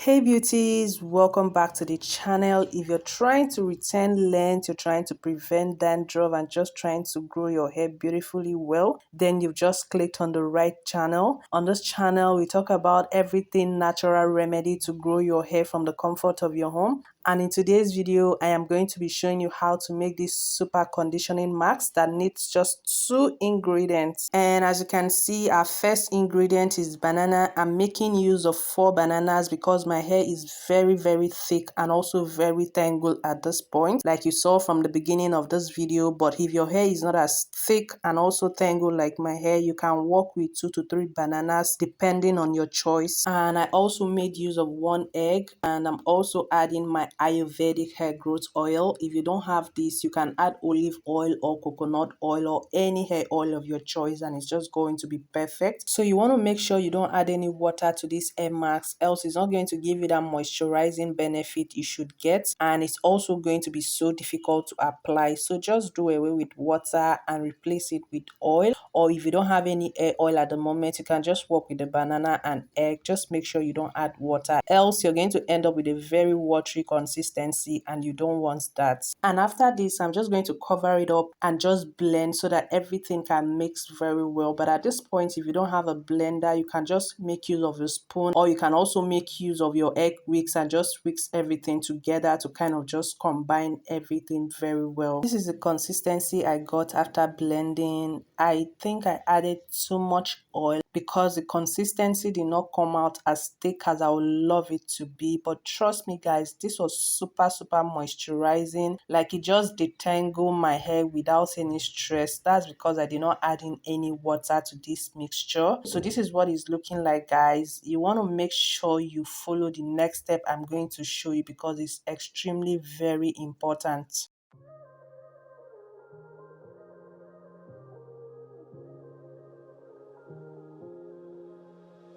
Hey beauties, welcome back to the channel. If you're trying to retain length, you're trying to prevent dandruff and just trying to grow your hair beautifully well, then you've just clicked on the right channel. On this channel, we talk about everything natural remedy to grow your hair from the comfort of your home. And in today's video, I am going to be showing you how to make this super conditioning mask that needs just 2 ingredients. And as you can see, our first ingredient is banana. I'm making use of 4 bananas because my hair is very thick and also very tangled at this point, like you saw from the beginning of this video. But if your hair is not as thick and also tangled like my hair, you can work with 2 to 3 bananas depending on your choice. And I also made use of 1 egg, and I'm also adding my Ayurvedic hair growth oil. If you don't have this, you can add olive oil or coconut oil or any hair oil of your choice, and it's just going to be perfect. So you want to make sure you don't add any water to this hair mask, else it's not going to give you that moisturizing benefit you should get, and it's also going to be so difficult to apply. So just do away with water and replace it with oil, or if you don't have any hair oil at the moment, you can just work with the banana and egg. Just make sure you don't add water, else you're going to end up with a very watery consistency, and you don't want that. And after this, I'm just going to cover it up and just blend so that everything can mix very well. But at this point, if you don't have a blender, you can just make use of a spoon, or you can also make use of your egg whisk and just whisk everything together to kind of just combine everything very well. This is the consistency I got after blending. I think I added too much oil because the consistency did not come out as thick as I would love it to be. But trust me guys, this was super moisturizing. Like, it just detangled my hair without any stress. That's because I did not add in any water to this mixture. So this is what it's looking like, guys. You want to make sure you follow the next step I'm going to show you because it's extremely very important.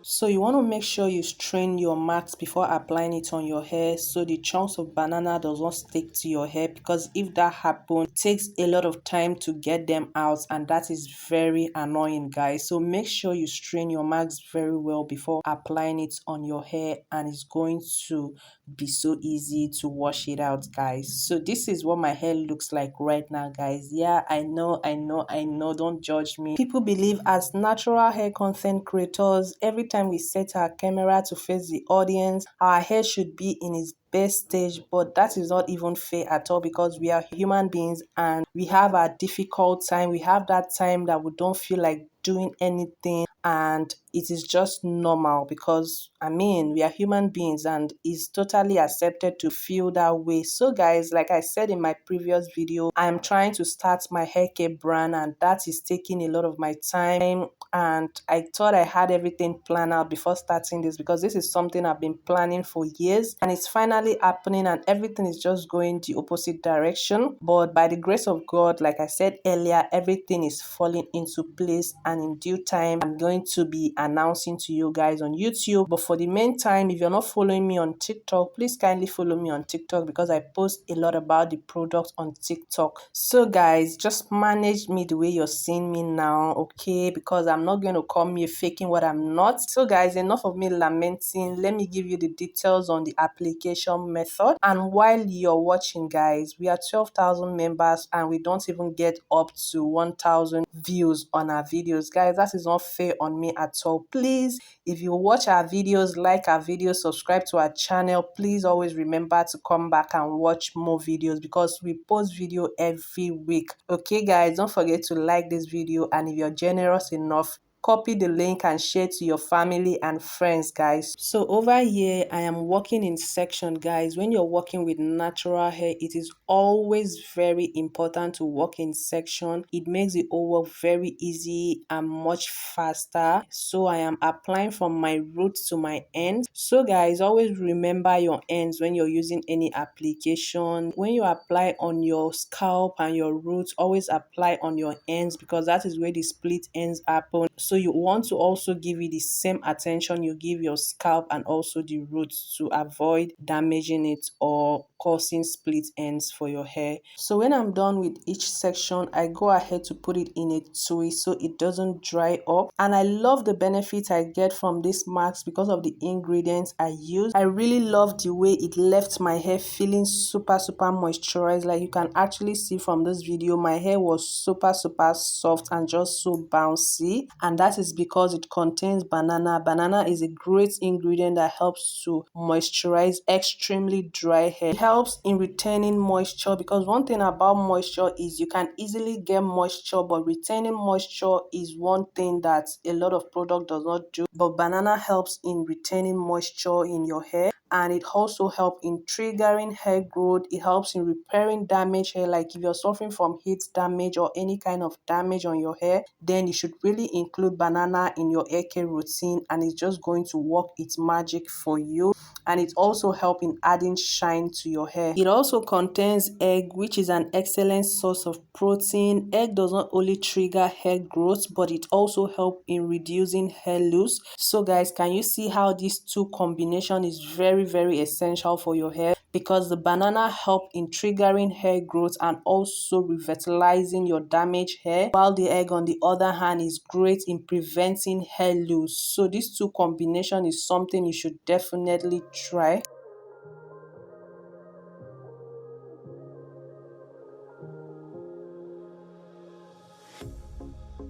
So you want to make sure you strain your mask before applying it on your hair so the chunks of banana does not stick to your hair, because if that happens, it takes a lot of time to get them out, and that is very annoying, guys. So make sure you strain your mask very well before applying it on your hair, and it's going to be so easy to wash it out, guys. So this is what my hair looks like right now, guys. Yeah, I know, don't judge me. People believe as natural hair content creators, every time we set our camera to face the audience, our hair should be in its best stage, but that is not even fair at all, because we are human beings and we have our difficult time. We have that time that we don't feel like doing anything, and it is just normal, because I mean, we are human beings and it's totally accepted to feel that way. So guys, like I said in my previous video, I'm trying to start my hair care brand, and that is taking a lot of my time, and I thought I had everything planned out before starting this, because this is something I've been planning for years, and it's finally happening, and everything is just going the opposite direction. But by the grace of God, like I said earlier, everything is falling into place, and in due time I'm going to be announcing to you guys on YouTube. But for the meantime, if you're not following me on TikTok, please kindly follow me on TikTok, because I post a lot about the product on TikTok. So guys, just manage me the way you're seeing me now, okay? Because I'm not going to come here faking what I'm not. So guys, enough of me lamenting. Let me give you the details on the application method. And while you're watching, guys, we are 12,000 members and we don't even get up to 1,000 views on our videos. Guys, that is not fair on me at all. Please, if you watch our videos, like our videos, subscribe to our channel, please always remember to come back and watch more videos, because we post video every week. Okay guys, don't forget to like this video, and if you're generous enough, copy the link and share to your family and friends, guys. So over here, I am working in section, guys. When you're working with natural hair, it is always very important to work in section. It makes the whole work very easy and much faster. So I am applying from my roots to my ends. So guys, always remember your ends when you're using any application. When you apply on your scalp and your roots, always apply on your ends, because that is where the split ends happen. So So you want to also give it the same attention you give your scalp and also the roots to avoid damaging it or causing split ends for your hair. So when I'm done with each section, I go ahead to put it in a twist so it doesn't dry up. And I love the benefit I get from this mask because of the ingredients I use. I really love the way it left my hair feeling super moisturized. Like you can actually see from this video, my hair was super soft and just so bouncy, and that is because it contains banana. Banana is a great ingredient that helps to moisturize extremely dry hair. It helps in retaining moisture, because one thing about moisture is you can easily get moisture, but retaining moisture is one thing that a lot of product does not do. But banana helps in retaining moisture in your hair, and it also helps in triggering hair growth. It helps in repairing damaged hair. Like if you're suffering from heat damage or any kind of damage on your hair, then you should really include banana in your hair care routine, and it's just going to work its magic for you. And it also helps in adding shine to your hair. It also contains egg, which is an excellent source of protein. Egg does not only trigger hair growth, but it also helps in reducing hair loss. So guys, can you see how these two combination is very essential for your hair? Because the banana help in triggering hair growth and also revitalizing your damaged hair, while the egg on the other hand is great in preventing hair loss. So these two combination is something you should definitely try.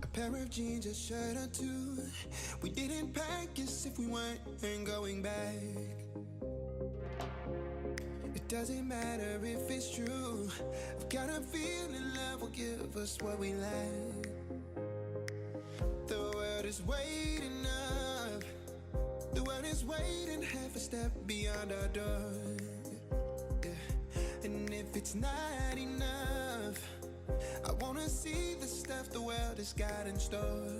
A pair of jeans, a shirt or two. We didn't pack as if we weren't going back. It doesn't matter if it's true. I've got a feeling love will give us what we lack. The world is waiting up. The world is waiting half a step beyond our door. Yeah. And if it's not enough, I wanna see the stuff the world has got in store.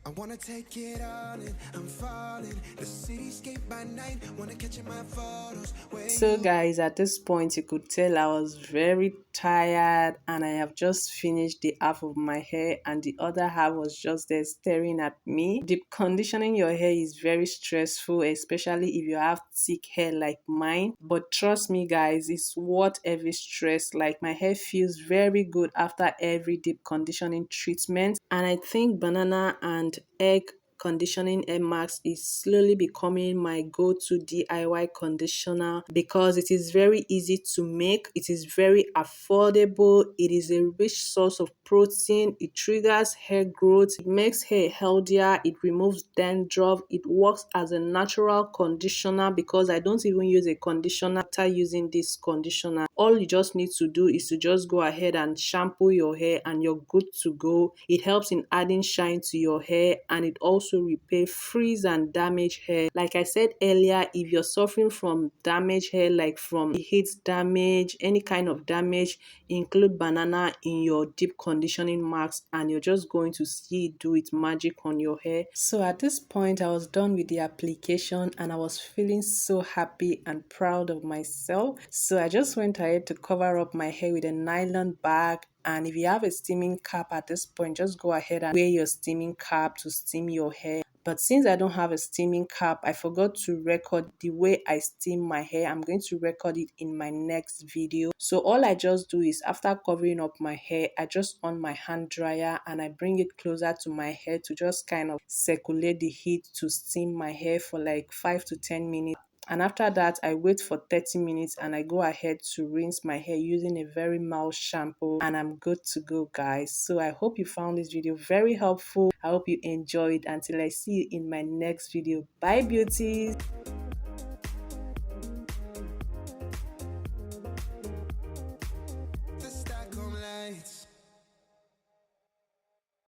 I wanna take it all in, I'm falling. The cityscape by night, wanna catch in my photos. So guys, at this point you could tell I was very tired, and I have just finished the half of my hair and the other half was just there staring at me. Deep conditioning your hair is very stressful, especially if you have thick hair like mine. But trust me guys, it's worth every stress. Like my hair feels very good after every deep conditioning treatment, and I think banana and egg conditioning hair mask is slowly becoming my go-to DIY conditioner because it is very easy to make, it is very affordable, it is a rich source of protein, it triggers hair growth, it makes hair healthier, it removes dandruff, it works as a natural conditioner because I don't even use a conditioner after using this conditioner. All you just need to do is to just go ahead and shampoo your hair and you're good to go. It helps in adding shine to your hair, and it also repair frizz and damaged hair. Like I said earlier, if you're suffering from damaged hair, like from heat damage, any kind of damage, include banana in your deep conditioning mask and you're just going to see it do its magic on your hair. So at this point I was done with the application and I was feeling so happy and proud of myself. So I just went ahead to cover up my hair with a nylon bag. And if you have a steaming cap at this point, just go ahead and wear your steaming cap to steam your hair. But since I don't have a steaming cap, I forgot to record the way I steam my hair. I'm going to record it in my next video. So all I just do is after covering up my hair, I just on my hand dryer and I bring it closer to my hair to just kind of circulate the heat to steam my hair for like 5 to 10 minutes. And after that, I wait for 30 minutes and I go ahead to rinse my hair using a very mild shampoo, and I'm good to go, guys. So I hope you found this video very helpful. I hope you enjoyed. Until I see you in my next video. Bye, beauties.